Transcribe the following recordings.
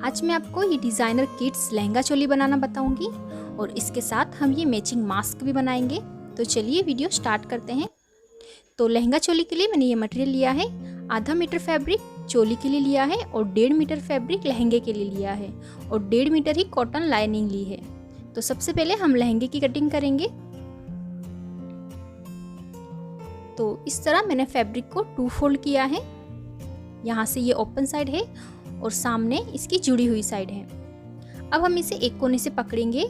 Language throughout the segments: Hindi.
आज मैं आपको ये डिज़ाइनर किड्स लहंगा चोली बनाना बताऊंगी और इसके साथ हम ये मैचिंग मास्क भी बनाएंगे। तो चलिए वीडियो स्टार्ट करते हैं। तो लहंगा चोली के लिए मैंने ये मटेरियल लिया है, आधा मीटर फैब्रिक चोली के लिए लिया है और 1.5 मीटर फैब्रिक लहंगे के लिए लिया है और 1.5 मीटर ही कॉटन लाइनिंग ली है। तो सबसे पहले हम लहंगे की कटिंग करेंगे। तो इस तरह मैंने फैब्रिक को 2 फोल्ड किया है। यहाँ से ये ओपन साइड है और सामने इसकी जुड़ी हुई साइड है। अब हम इसे एक कोने से पकड़ेंगे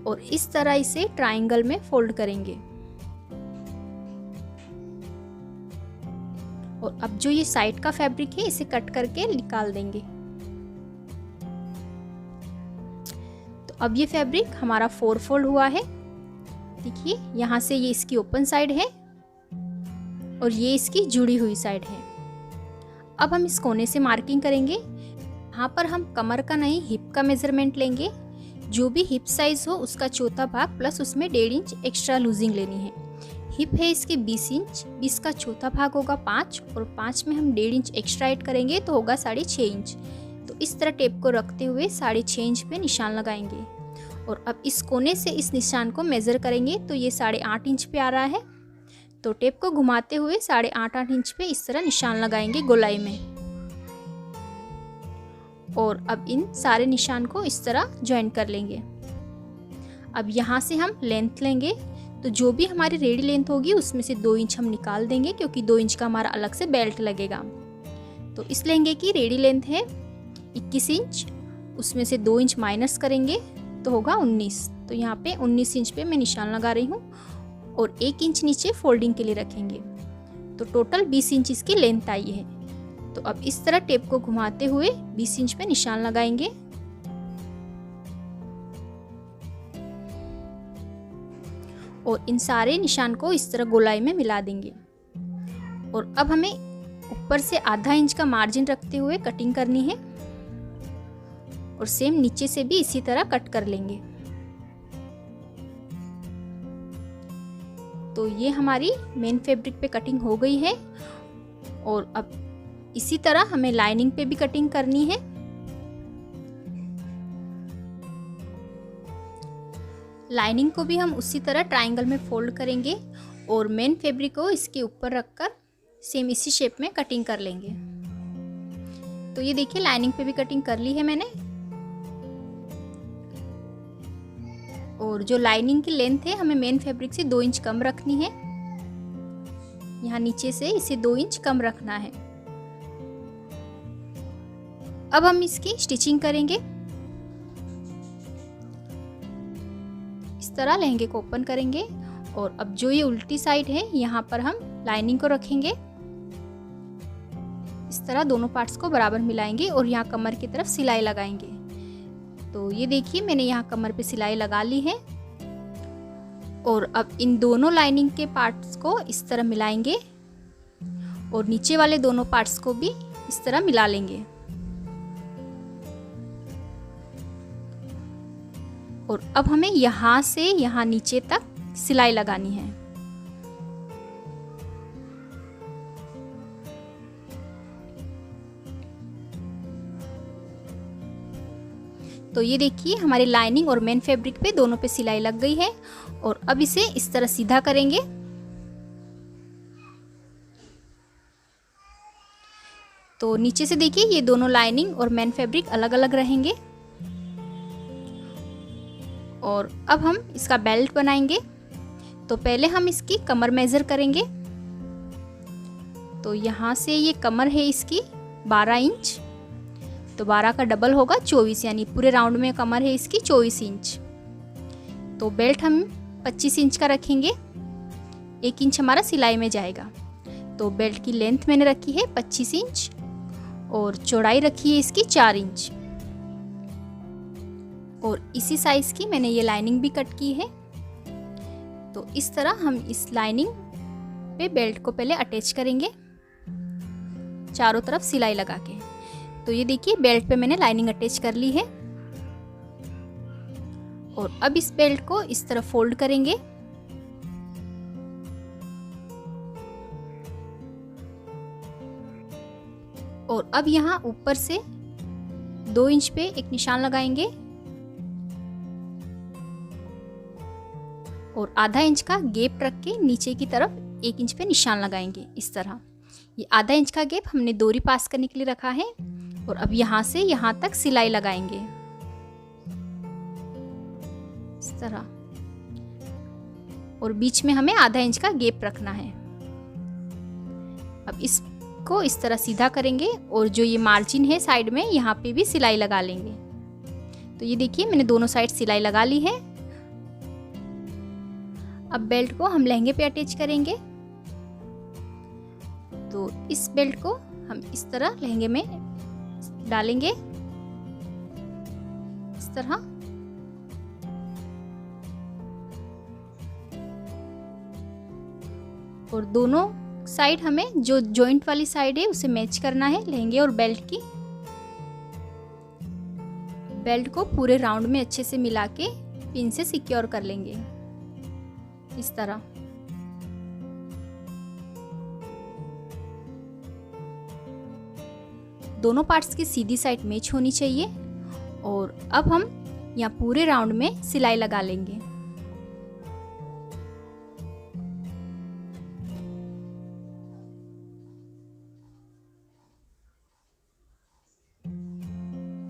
और इस तरह इसे ट्रायंगल में फोल्ड करेंगे। और अब जो ये साइड का फैब्रिक है इसे कट करके निकाल देंगे। तो अब ये फैब्रिक हमारा 4 फोल्ड हुआ है। देखिए यहाँ से ये इसकी ओपन साइड है और ये इसकी जुड़ी हुई साइड है। अब हम इस कोने से मार्किंग करेंगे। यहाँ पर हम कमर का नहीं हिप का मेजरमेंट लेंगे। जो भी हिप साइज हो उसका चौथा भाग प्लस उसमें 1.5 इंच एक्स्ट्रा लूजिंग लेनी है। हिप है इसके 20 इंच, 20 का चौथा भाग होगा 5 और 5 में हम 1.5 इंच एक्स्ट्रा ऐड करेंगे तो होगा 6.5 इंच। तो इस तरह टेप को रखते हुए 6.5 इंच पे निशान लगाएंगे और अब इस कोने से इस निशान को मेज़र करेंगे तो ये 8.5 इंच पे आ रहा है। तो टेप को घुमाते हुए 8.5 इंच पे इस तरह निशान लगाएंगे गोलाई में और अब इन सारे निशान को इस तरह ज्वाइन कर लेंगे। अब यहाँ से हम लेंथ लेंगे। तो जो भी हमारी रेडी लेंथ होगी उसमें से 2 इंच हम निकाल देंगे क्योंकि 2 इंच का हमारा अलग से बेल्ट लगेगा। तो इस लहंगे की रेडी लेंथ है 21 इंच, उसमें से 2 इंच माइनस करेंगे तो होगा 19। तो यहाँ पे 19 इंच पे मैं निशान लगा रही हूँ और 1 इंच नीचे फोल्डिंग के लिए रखेंगे। तो टोटल 20 इंच इसकी लेंथ आई है। तो अब इस तरह टेप को घुमाते हुए 20 इंच पे निशान लगाएंगे और इन सारे निशान को इस तरह गोलाई में मिला देंगे। और अब हमें ऊपर से आधा इंच का मार्जिन रखते हुए कटिंग करनी है और सेम नीचे से भी इसी तरह कट कर लेंगे। तो ये हमारी मेन फैब्रिक पे कटिंग हो गई है और अब इसी तरह हमें लाइनिंग पे भी कटिंग करनी है। लाइनिंग को भी हम उसी तरह ट्रायंगल में फोल्ड करेंगे और मेन फैब्रिक को इसके ऊपर रखकर सेम इसी शेप में कटिंग कर लेंगे। तो ये देखिए लाइनिंग पे भी कटिंग कर ली है मैंने। और जो लाइनिंग की लेंथ है हमें मेन फैब्रिक से 2 इंच कम रखनी है। यहाँ नीचे से इसे 2 इंच कम रखना है। अब हम इसकी स्टिचिंग करेंगे। इस तरह लहंगे को ओपन करेंगे और अब जो ये उल्टी साइड है यहाँ पर हम लाइनिंग को रखेंगे। इस तरह दोनों पार्ट्स को बराबर मिलाएंगे और यहाँ कमर की तरफ सिलाई लगाएंगे। तो ये देखिए मैंने यहाँ कमर पे सिलाई लगा ली है और अब इन दोनों लाइनिंग के पार्ट्स को इस तरह मिलाएंगे और नीचे वाले दोनों पार्ट्स को भी इस तरह मिला लेंगे। और अब हमें यहाँ से यहाँ नीचे तक सिलाई लगानी है। तो ये देखिए हमारी लाइनिंग और मेन फैब्रिक पे दोनों पे सिलाई लग गई है और अब इसे इस तरह सीधा करेंगे। तो नीचे से देखिए ये दोनों लाइनिंग और मेन फैब्रिक अलग अलग रहेंगे। और अब हम इसका बेल्ट बनाएंगे। तो पहले हम इसकी कमर मेज़र करेंगे। तो यहाँ से ये कमर है इसकी 12 इंच, तो 12 का डबल होगा 24, यानी पूरे राउंड में कमर है इसकी 24 इंच। तो बेल्ट हम 25 इंच का रखेंगे, 1 इंच हमारा सिलाई में जाएगा। तो बेल्ट की लेंथ मैंने रखी है 25 इंच और चौड़ाई रखी है इसकी 4 इंच और इसी साइज की मैंने ये लाइनिंग भी कट की है। तो इस तरह हम इस लाइनिंग पे बेल्ट को पहले अटैच करेंगे चारों तरफ सिलाई लगा के। तो ये देखिए बेल्ट पे मैंने लाइनिंग अटैच कर ली है और अब इस बेल्ट को इस तरह फोल्ड करेंगे और अब यहाँ ऊपर से 2 इंच पे एक निशान लगाएंगे और आधा इंच का गैप रख के नीचे की तरफ 1 इंच पे निशान लगाएंगे इस तरह। ये आधा इंच का गैप हमने डोरी पास करने के लिए रखा है और अब यहाँ से यहाँ तक सिलाई लगाएंगे इस तरह, और बीच में हमें आधा इंच का गैप रखना है। अब इसको इस तरह सीधा करेंगे और जो ये मार्जिन है साइड में, यहाँ पे भी सिलाई लगा लेंगे। तो ये देखिए मैंने दोनों साइड सिलाई लगा ली है। अब बेल्ट को हम लहंगे पे अटैच करेंगे। तो इस बेल्ट को हम इस तरह लहंगे में डालेंगे इस तरह, और दोनों साइड हमें जो जॉइंट वाली साइड है उसे मैच करना है लहंगे और बेल्ट की। बेल्ट को पूरे राउंड में अच्छे से मिला के पिन से सिक्योर कर लेंगे इस तरह। दोनों पार्ट्स की सीधी साइड मैच होनी चाहिए और अब हम यहाँ पूरे राउंड में सिलाई लगा लेंगे।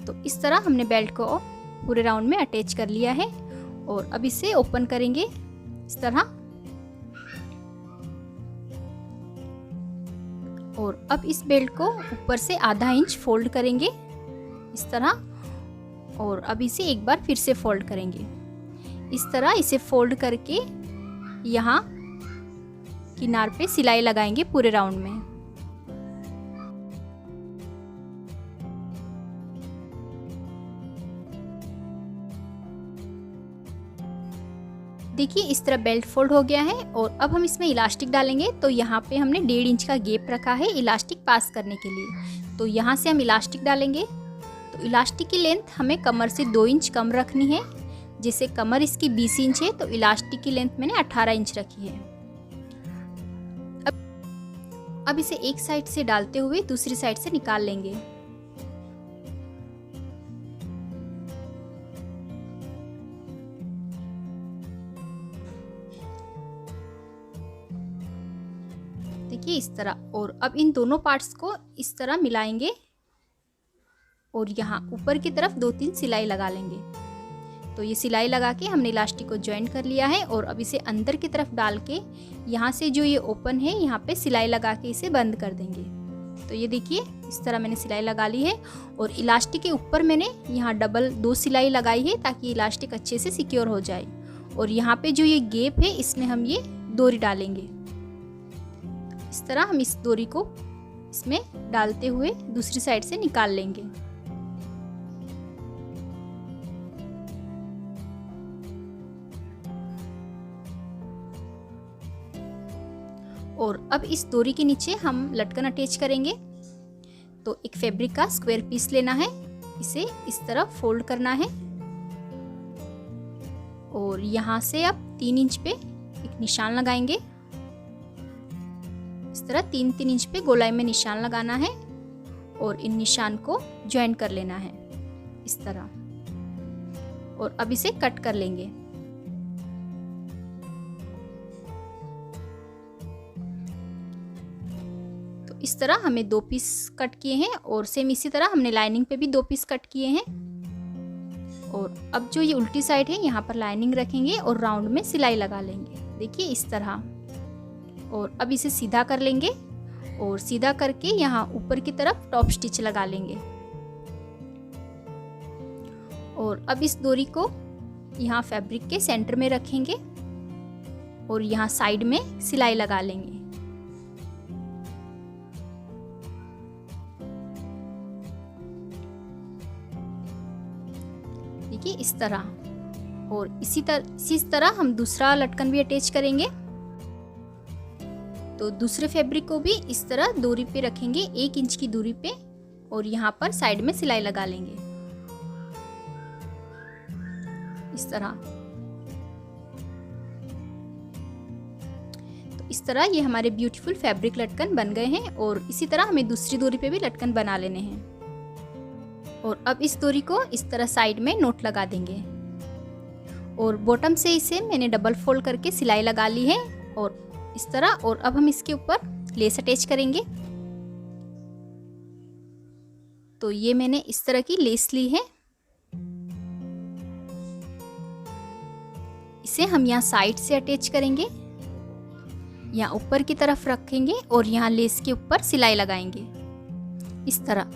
तो इस तरह हमने बेल्ट को पूरे राउंड में अटैच कर लिया है और अब इसे ओपन करेंगे इस तरह। और अब इस बेल्ट को ऊपर से आधा इंच फोल्ड करेंगे इस तरह और अब इसे एक बार फिर से फोल्ड करेंगे इस तरह। इसे फोल्ड करके यहाँ किनार पे सिलाई लगाएंगे पूरे राउंड में। देखिए इस तरह बेल्ट फोल्ड हो गया है और अब हम इसमें इलास्टिक डालेंगे। तो यहाँ पे हमने 1.5 इंच का गैप रखा है इलास्टिक पास करने के लिए। तो यहाँ से हम इलास्टिक डालेंगे। तो इलास्टिक की लेंथ हमें कमर से 2 इंच कम रखनी है। जैसे कमर इसकी 20 इंच है तो इलास्टिक की लेंथ मैंने 18 इंच रखी है। अब इसे एक साइड से डालते हुए दूसरी साइड से निकाल लेंगे। देखिए इस तरह। और अब इन दोनों पार्ट्स को इस तरह मिलाएंगे और यहाँ ऊपर की तरफ 2-3 सिलाई लगा लेंगे। तो ये सिलाई लगा के हमने इलास्टिक को ज्वाइन कर लिया है और अब इसे अंदर की तरफ डाल के यहाँ से जो ये ओपन है यहाँ पे सिलाई लगा के इसे बंद कर देंगे। तो ये देखिए इस तरह मैंने सिलाई लगा ली है और इलास्टिक के ऊपर मैंने यहाँ डबल 2 सिलाई लगाई है ताकि इलास्टिक अच्छे से सिक्योर हो जाए। और यहाँ पे जो ये गैप है इसमें हम ये डोरी डालेंगे इस तरह। हम इस डोरी को इसमें डालते हुए दूसरी साइड से निकाल लेंगे। और अब इस डोरी के नीचे हम लटकन अटैच करेंगे। तो एक फैब्रिक का स्क्वायर पीस लेना है, इसे इस तरह फोल्ड करना है और यहाँ से अब 3 इंच पे एक निशान लगाएंगे इस तरह। 3-3 इंच पे गोलाई में निशान लगाना है और इन निशान को ज्वाइन कर लेना है इस तरह। और अब इसे कट कर लेंगे। तो इस तरह हमें 2 पीस कट किए हैं और सेम इसी तरह हमने लाइनिंग पे भी 2 पीस कट किए हैं। और अब जो ये उल्टी साइड है यहाँ पर लाइनिंग रखेंगे और राउंड में सिलाई लगा लेंगे। देखिए इस तरह। और अब इसे सीधा कर लेंगे और सीधा करके यहाँ ऊपर की तरफ टॉप स्टिच लगा लेंगे। और अब इस डोरी को यहाँ फैब्रिक के सेंटर में रखेंगे और यहाँ साइड में सिलाई लगा लेंगे। देखिए इस तरह। और इसी तरह हम दूसरा लटकन भी अटैच करेंगे। तो दूसरे फैब्रिक को भी इस तरह डोरी पे रखेंगे 1 इंच की दूरी पे और यहाँ पर साइड में सिलाई लगा लेंगे इस तरह। तो इस तरह ये हमारे ब्यूटीफुल फैब्रिक लटकन बन गए हैं और इसी तरह हमें दूसरी डोरी पे भी लटकन बना लेने हैं। और अब इस डोरी को इस तरह साइड में नोट लगा देंगे और बॉटम से इसे मैंने डबल फोल्ड करके सिलाई लगा ली है और इस तरह। और अब हम इसके ऊपर लेस अटैच करेंगे। तो ये मैंने इस तरह की लेस ली है। इसे हम यहाँ साइड से अटैच करेंगे, यहाँ ऊपर की तरफ रखेंगे और यहाँ लेस के ऊपर सिलाई लगाएंगे इस तरह।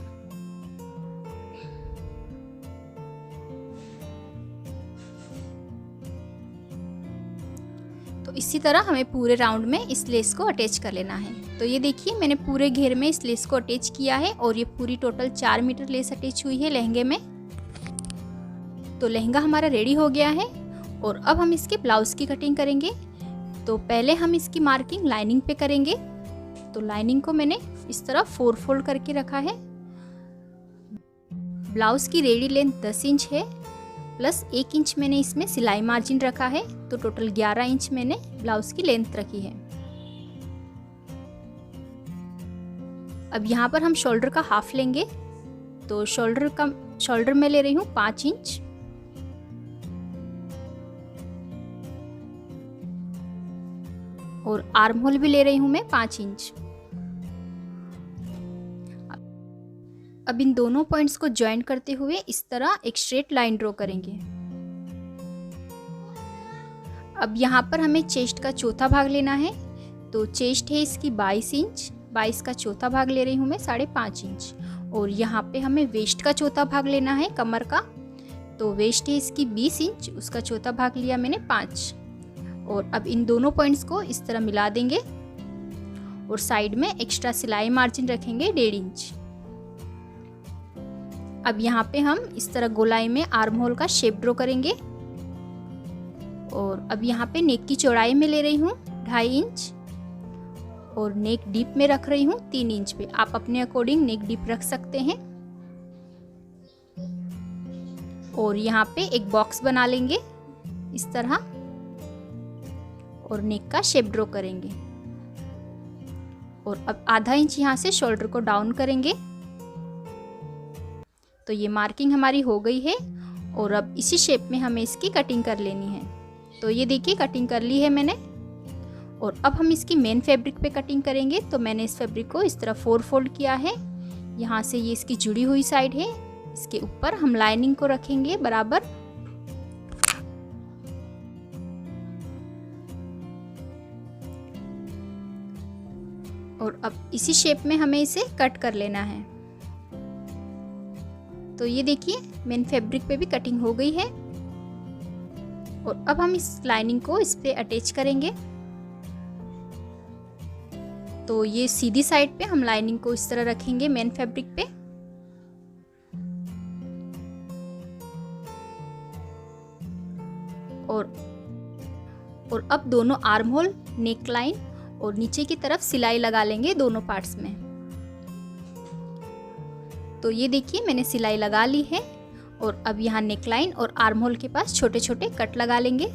तो इसी तरह हमें पूरे राउंड में इस लेस को अटैच कर लेना है। तो ये देखिए मैंने पूरे घेर में इस लेस को अटैच किया है और ये पूरी टोटल 4 मीटर लेस अटैच हुई है लहंगे में। तो लहंगा हमारा रेडी हो गया है और अब हम इसके ब्लाउज की कटिंग करेंगे। तो पहले हम इसकी मार्किंग लाइनिंग पे करेंगे। तो लाइनिंग को मैंने इस तरह 4 फोल्ड करके रखा है। ब्लाउज की रेडी लेंथ 10 इंच है प्लस 1 इंच मैंने इसमें सिलाई मार्जिन रखा है। तो टोटल 11 इंच मैंने ब्लाउज की लेंथ रखी है। अब यहाँ पर हम शोल्डर का हाफ लेंगे। तो शोल्डर में ले रही हूँ 5 इंच और आर्म होल भी ले रही हूँ मैं 5 इंच। अब इन दोनों पॉइंट्स को ज्वाइन करते हुए इस तरह एक स्ट्रेट लाइन ड्रॉ करेंगे। अब यहाँ पर हमें चेस्ट का चौथा भाग लेना है। तो चेस्ट है इसकी 22 इंच, 22 का चौथा भाग ले रही हूँ मैं 5.5 इंच। और यहाँ पे हमें वेस्ट का चौथा भाग लेना है कमर का। तो वेस्ट है इसकी 20 इंच, उसका चौथा भाग लिया मैंने 5। और अब इन दोनों पॉइंट्स को इस तरह मिला देंगे और साइड में एक्स्ट्रा सिलाई मार्जिन रखेंगे 1.5 इंच। अब यहाँ पे हम इस तरह गोलाई में आर्म होल का शेप ड्रॉ करेंगे। और अब यहाँ पे नेक की चौड़ाई में ले रही हूँ 2.5 इंच और नेक डीप में रख रही हूँ 3 इंच पे। आप अपने अकॉर्डिंग नेक डीप रख सकते हैं। और यहाँ पे एक बॉक्स बना लेंगे इस तरह और नेक का शेप ड्रॉ करेंगे। और अब आधा इंच यहाँ से शोल्डर को डाउन करेंगे। तो ये मार्किंग हमारी हो गई है और अब इसी शेप में हमें इसकी कटिंग कर लेनी है। तो ये देखिए कटिंग कर ली है मैंने। और अब हम इसकी मेन फैब्रिक पे कटिंग करेंगे। तो मैंने इस फैब्रिक को इस तरह 4 फोल्ड किया है। यहाँ से ये इसकी जुड़ी हुई साइड है, इसके ऊपर हम लाइनिंग को रखेंगे बराबर। और अब इसी शेप में हमें इसे कट कर लेना है। तो ये देखिए मेन फैब्रिक पे भी कटिंग हो गई है। और अब हम इस लाइनिंग को इस पे अटैच करेंगे। तो ये सीधी साइड पे हम लाइनिंग को इस तरह रखेंगे मेन फैब्रिक पे। और अब दोनों आर्म होल, नेक लाइन और नीचे की तरफ सिलाई लगा लेंगे दोनों पार्ट्स में। तो ये देखिए मैंने सिलाई लगा ली है। और अब यहाँ नेक लाइन और आर्म होल के पास छोटे छोटे कट लगा लेंगे।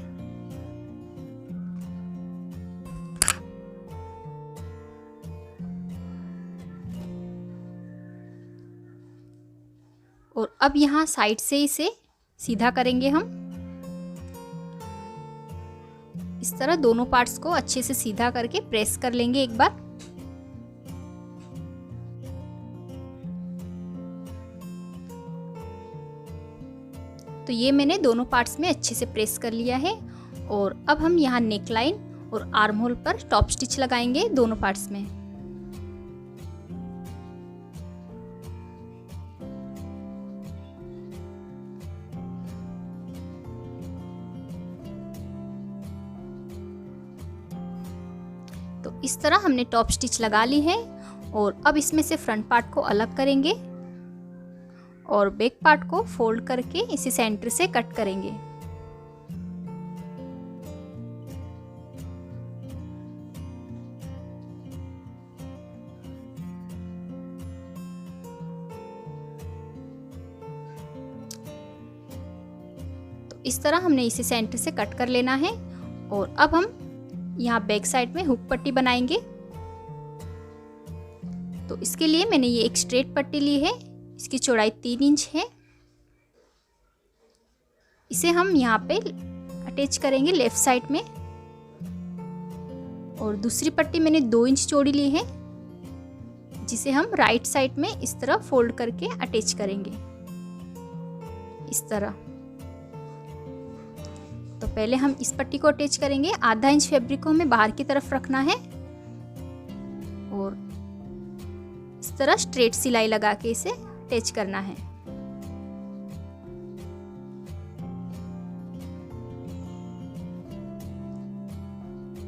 और अब यहाँ साइड से इसे सीधा करेंगे हम। इस तरह दोनों पार्ट्स को अच्छे से सीधा करके प्रेस कर लेंगे एक बार। तो ये मैंने दोनों पार्ट्स में अच्छे से प्रेस कर लिया है। और अब हम यहाँ नेक लाइन और आर्म होल पर टॉप स्टिच लगाएंगे दोनों पार्ट्स में। तो इस तरह हमने टॉप स्टिच लगा ली है। और अब इसमें से फ्रंट पार्ट को अलग करेंगे और बैक पार्ट को फोल्ड करके इसी सेंटर से कट करेंगे। तो इस तरह हमने इसी सेंटर से कट कर लेना है। और अब हम यहाँ बैक साइड में हुक पट्टी बनाएंगे। तो इसके लिए मैंने ये एक स्ट्रेट पट्टी ली है, इसकी चौड़ाई 3 इंच है। इसे हम यहाँ पे अटैच करेंगे लेफ्ट साइड में। और दूसरी पट्टी मैंने 2 इंच चौड़ी ली है, जिसे हम राइट साइड में इस तरह फोल्ड करके अटैच करेंगे, इस तरह। तो पहले हम इस पट्टी को अटैच करेंगे। आधा इंच फैब्रिक को हमें बाहर की तरफ रखना है और इस तरह स्ट्रेट सिलाई लगा के इसे अटैच करना है।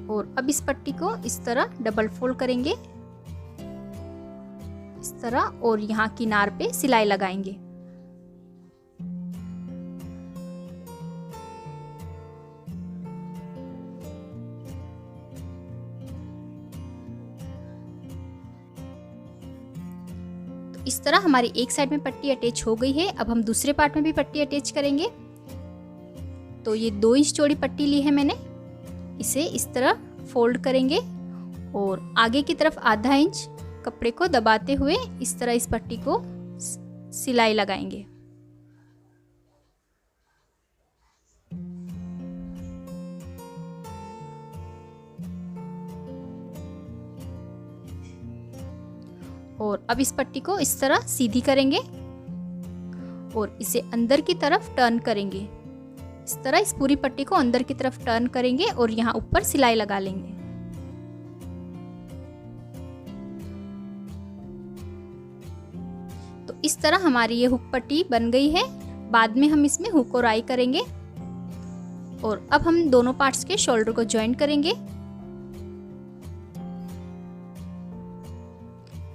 और अब इस पट्टी को इस तरह डबल फोल्ड करेंगे, इस तरह, और यहाँ किनार पे सिलाई लगाएंगे। तो इस तरह हमारी एक साइड में पट्टी अटैच हो गई है। अब हम दूसरे पार्ट में भी पट्टी अटैच करेंगे। तो ये 2 इंच चौड़ी पट्टी ली है मैंने, इसे इस तरह फोल्ड करेंगे और आगे की तरफ आधा इंच कपड़े को दबाते हुए इस तरह इस पट्टी को सिलाई लगाएंगे। और अब इस पट्टी को इस तरह सीधी करेंगे और इसे अंदर की तरफ टर्न करेंगे। इस तरह इस पूरी पट्टी को अंदर की तरफ टर्न करेंगे और यहाँ ऊपर सिलाई लगा लेंगे। तो इस तरह हमारी ये हुक पट्टी बन गई है। बाद में हम इसमें हुक और आई करेंगे। और अब हम दोनों पार्ट्स के शोल्डर को ज्वाइन करेंगे।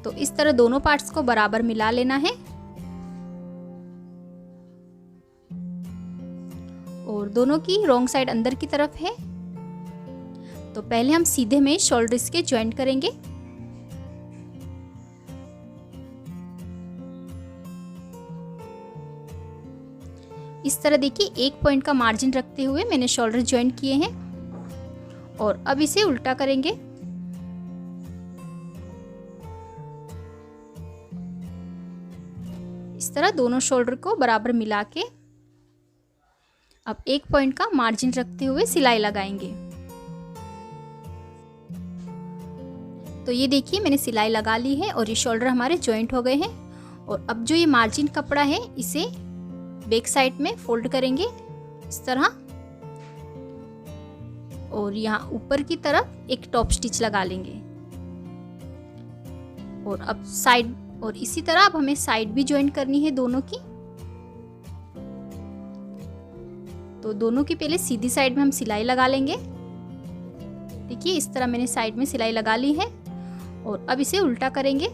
तो इस तरह दोनों पार्ट्स को बराबर मिला लेना है और दोनों की रॉन्ग साइड अंदर की तरफ है। तो पहले हम सीधे में शोल्डर्स के ज्वाइंट करेंगे। इस तरह देखिए 1 पॉइंट का मार्जिन रखते हुए मैंने शोल्डर ज्वाइंट किए हैं। और अब इसे उल्टा करेंगे। इस तरह दोनों शोल्डर को बराबर मिला के अब 1 पॉइंट का मार्जिन रखते हुए सिलाई लगाएंगे। तो ये देखिए मैंने सिलाई लगा ली है और ये शोल्डर हमारे जॉइंट हो गए हैं। और अब जो ये मार्जिन कपड़ा है इसे बैक साइड में फोल्ड करेंगे इस तरह और यहाँ ऊपर की तरफ एक टॉप स्टिच लगा लेंगे। और अब साइड, और इसी तरह अब हमें साइड भी ज्वाइन करनी है दोनों की। तो दोनों की पहले सीधी साइड में हम सिलाई लगा लेंगे। देखिए इस तरह मैंने साइड में सिलाई लगा ली है और अब इसे उल्टा करेंगे।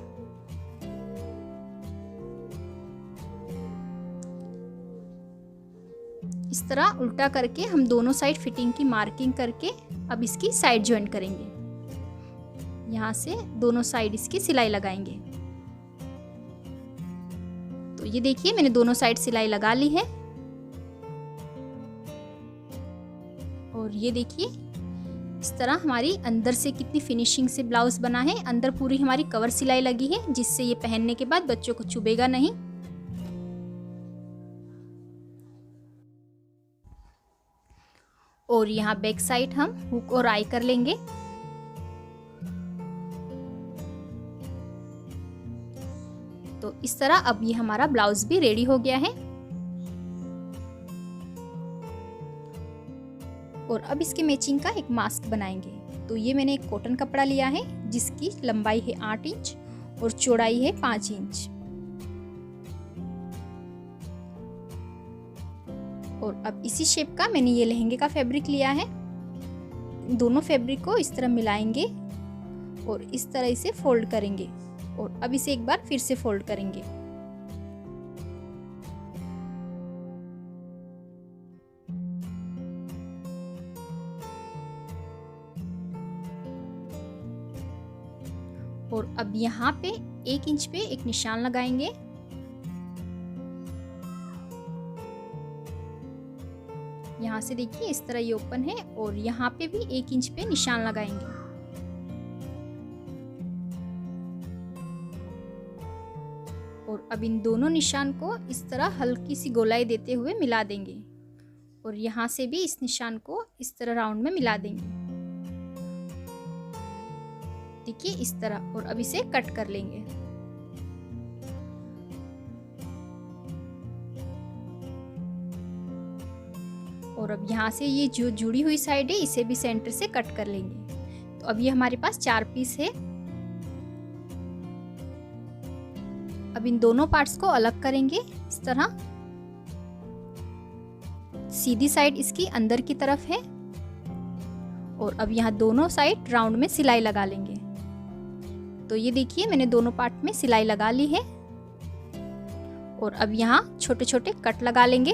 इस तरह उल्टा करके हम दोनों साइड फिटिंग की मार्किंग करके अब इसकी साइड ज्वाइन करेंगे। यहाँ से दोनों साइड इसकी सिलाई लगाएंगे। तो ये देखिए मैंने दोनों साइड सिलाई लगा ली है। और ये देखिए इस तरह हमारी अंदर से कितनी फिनिशिंग से ब्लाउज बना है। अंदर पूरी हमारी कवर सिलाई लगी है, जिससे ये पहनने के बाद बच्चों को चुभेगा नहीं। और यहाँ बैक साइड हम हुक और आई कर लेंगे। तो इस तरह अब ये हमारा ब्लाउज भी रेडी हो गया है। और अब इसके मैचिंग का एक मास्क बनाएंगे। तो ये मैंने एक कॉटन कपड़ा लिया है जिसकी लंबाई है 8 इंच और चौड़ाई है 5 इंच। और अब इसी शेप का मैंने ये लहंगे का फैब्रिक लिया है। दोनों फैब्रिक को इस तरह मिलाएंगे और इस तरह इसे फोल्ड करेंगे और अब इसे एक बार फिर से फोल्ड करेंगे। और अब यहाँ पे 1 इंच पे एक निशान लगाएंगे। यहाँ से देखिए इस तरह ये ओपन है और यहाँ पे भी 1 इंच पे निशान लगाएंगे। और अब अब इन दोनों निशान को इस तरह हल्की सी गोलाई देते हुए मिला देंगे और यहाँ से भी इस निशान को इस तरह राउंड में मिला देंगे। देखिए इस तरह, और अब इसे कट कर लेंगे। और अब यहाँ से ये जो जुड़ी हुई साइड है इसे भी सेंटर से कट कर लेंगे। तो अब ये हमारे पास 4 पीस है। अब इन दोनों पार्ट्स को अलग करेंगे इस तरह। सीधी साइड इसकी अंदर की तरफ है और अब यहाँ दोनों साइड राउंड में सिलाई लगा लेंगे। तो ये देखिए मैंने दोनों पार्ट में सिलाई लगा ली है और अब यहाँ छोटे छोटे कट लगा लेंगे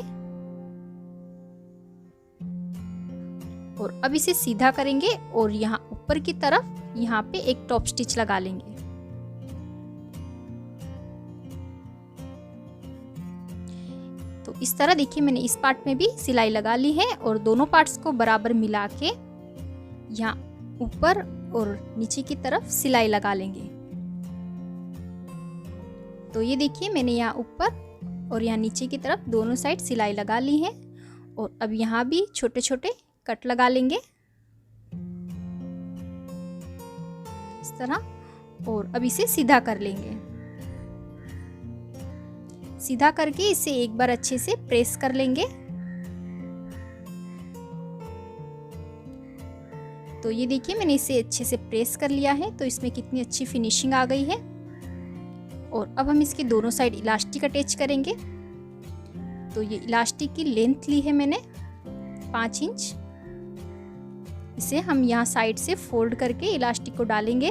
और अब इसे सीधा करेंगे और यहाँ ऊपर की तरफ यहाँ पे एक टॉप स्टिच लगा लेंगे। तो इस तरह देखिए मैंने इस पार्ट में भी सिलाई लगा ली है और दोनों पार्ट्स को बराबर मिला के यहाँ ऊपर और नीचे की तरफ सिलाई लगा लेंगे। तो ये देखिए मैंने यहाँ ऊपर और यहाँ नीचे की तरफ दोनों साइड सिलाई लगा ली है और अब यहाँ भी छोटे छोटे कट लगा लेंगे इस तरह और अब इसे सीधा कर लेंगे। सीधा करके इसे एक बार अच्छे से प्रेस कर लेंगे। तो ये देखिए मैंने इसे अच्छे से प्रेस कर लिया है, तो इसमें कितनी अच्छी फिनिशिंग आ गई है। और अब हम इसके दोनों साइड इलास्टिक अटैच करेंगे। तो ये इलास्टिक की लेंथ ली है मैंने 5 इंच। इसे हम यहाँ साइड से फोल्ड करके इलास्टिक को डालेंगे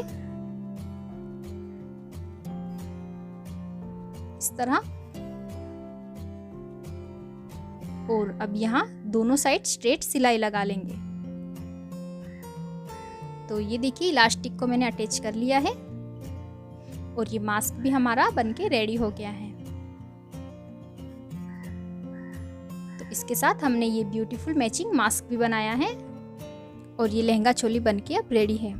इस तरह। और अब यहाँ दोनों साइड स्ट्रेट सिलाई लगा लेंगे। तो ये देखिए इलास्टिक को मैंने अटैच कर लिया है और ये मास्क भी हमारा बनके रेडी हो गया है। तो इसके साथ हमने ये ब्यूटीफुल मैचिंग मास्क भी बनाया है और ये लहंगा चोली बनके अब रेडी है।